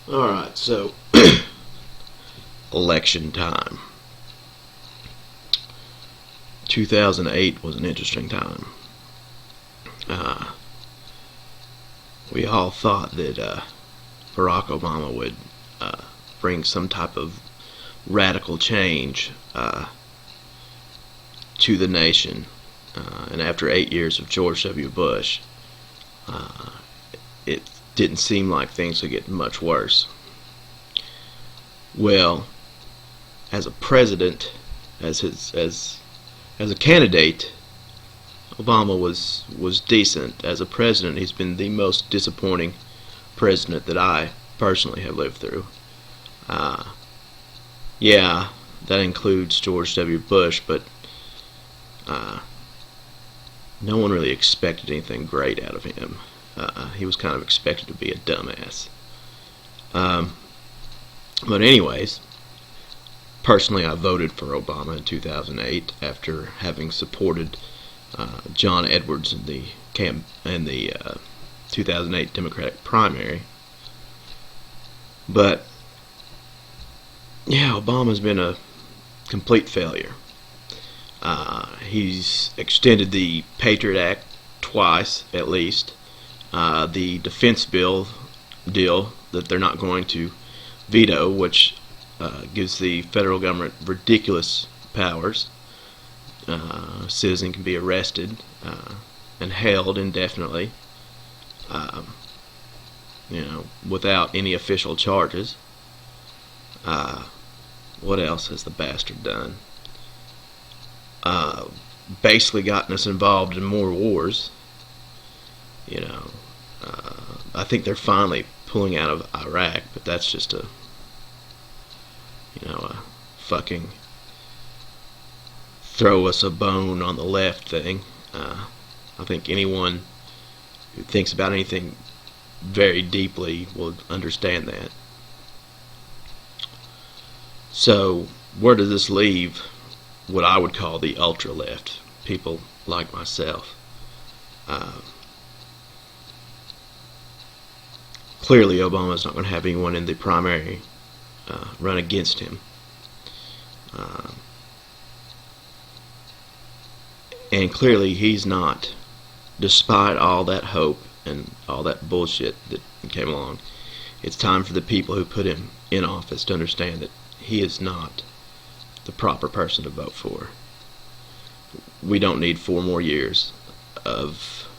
Alright, so election time. 2008 was an interesting time. We all thought that Barack Obama would bring some type of radical change to the nation. And after 8 years of George W. Bush, it didn't seem like things would get much worse. Well, as a president, as a candidate, Obama was decent. As a president, he's been the most disappointing president that I personally have lived through. Yeah, that includes George W. Bush, but no one really expected anything great out of him. He was kind of expected to be a dumbass. But anyways, personally, I voted for Obama in 2008 after having supported John Edwards in the 2008 Democratic primary. But yeah, Obama's been a complete failure. He's extended the Patriot Act twice, at least. The defense bill deal that they're not going to veto, which gives the federal government ridiculous powers. A citizen can be arrested and held indefinitely, without any official charges. What else has the bastard done? Basically gotten us involved in more wars. I think they're finally pulling out of Iraq, but that's just a fucking throw us a bone on the left thing. I think anyone who thinks about anything very deeply will understand that. So, where does this leave what I would call the ultra-left, people like myself? Clearly, Obama's not going to have anyone in the primary run against him. And clearly, he's not, despite all that hope and all that bullshit that came along. It's time for the people who put him in office to understand that he is not the proper person to vote for. We don't need 4 more years of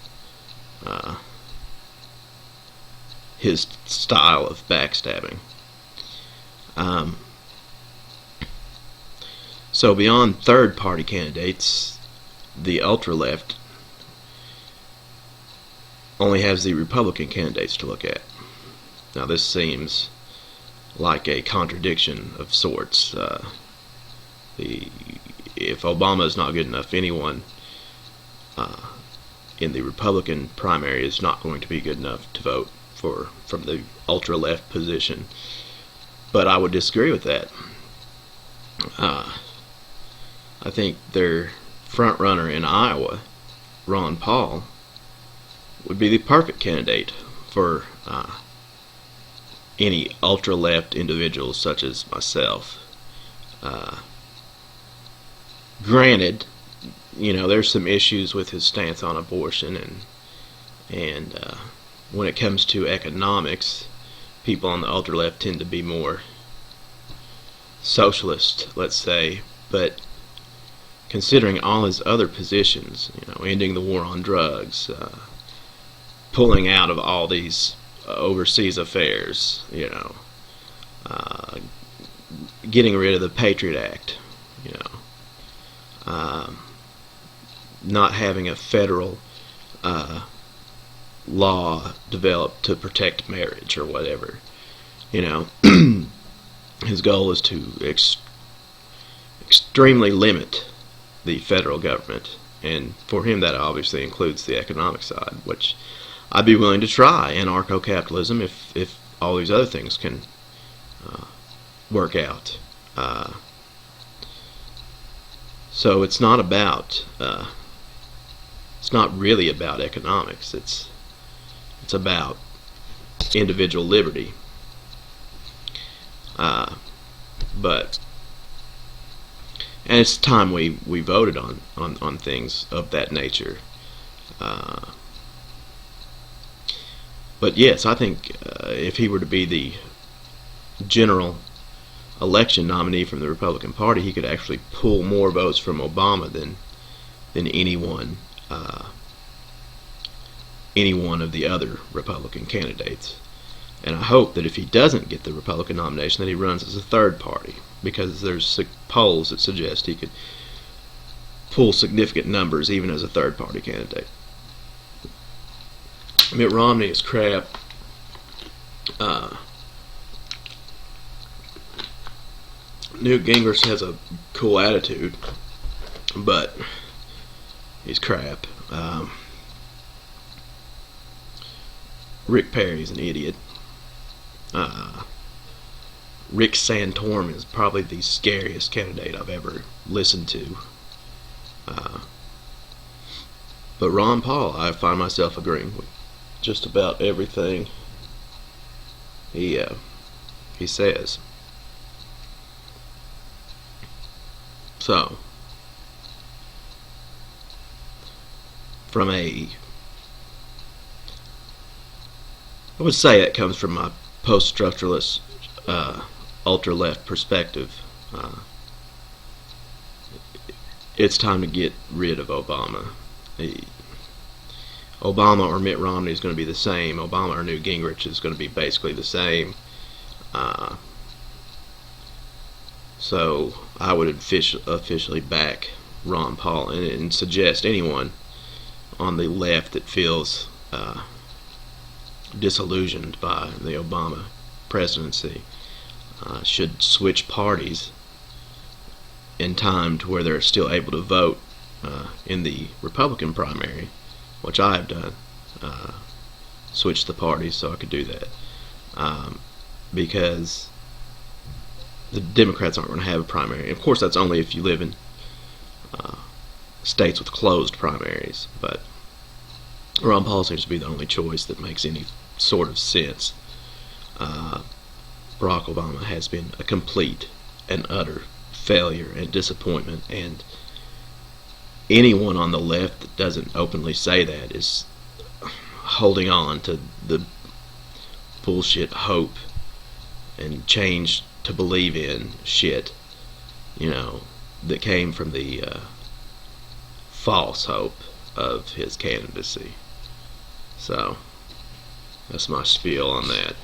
his style of backstabbing. So beyond third-party candidates, the ultra-left only has the Republican candidates to look at. Now this seems like a contradiction of sorts. If Obama is not good enough, anyone in the Republican primary is not going to be good enough to vote from the ultra-left position. But I would disagree with that. I think their front runner in Iowa, Ron Paul, would be the perfect candidate for any ultra-left individuals such as myself. Granted, there's some issues with his stance on abortion, and when it comes to economics, people on the ultra-left tend to be more socialist, let's say. But considering all his other positions, ending the war on drugs, pulling out of all these overseas affairs, getting rid of the Patriot Act, not having a federal law developed to protect marriage or whatever. His goal is to extremely limit the federal government, and for him that obviously includes the economic side, which I'd be willing to try anarcho-capitalism if all these other things can work out. So it's not really about economics. It's about individual liberty. But and it's time we voted on things of that nature. But yes, I think if he were to be the general election nominee from the Republican Party, he could actually pull more votes from Obama than any one of the other Republican candidates. And I hope that if he doesn't get the Republican nomination, that he runs as a third party, because there's polls that suggest he could pull significant numbers even as a third party candidate. Mitt Romney is crap. Newt Gingrich has a cool attitude, but he's crap. Rick Perry's an idiot. Rick Santorum is probably the scariest candidate I've ever listened to. But Ron Paul, I find myself agreeing with just about everything he says. So, I would say that comes from my post-structuralist, ultra-left perspective. It's time to get rid of Obama. Obama or Mitt Romney is going to be the same. Obama or Newt Gingrich is going to be basically the same. So I would officially back Ron Paul and suggest anyone on the left that feels disillusioned by the Obama presidency should switch parties in time to where they're still able to vote in the Republican primary, which I have done. Switch the parties so I could do that, because the Democrats aren't going to have a primary. Of course, that's only if you live in states with closed primaries, but Ron Paul seems to be the only choice that makes any sort of sense. Barack Obama has been a complete and utter failure and disappointment, and anyone on the left that doesn't openly say that is holding on to the bullshit hope and change to believe in shit, that came from the false hope of his candidacy. So that's my spiel on that.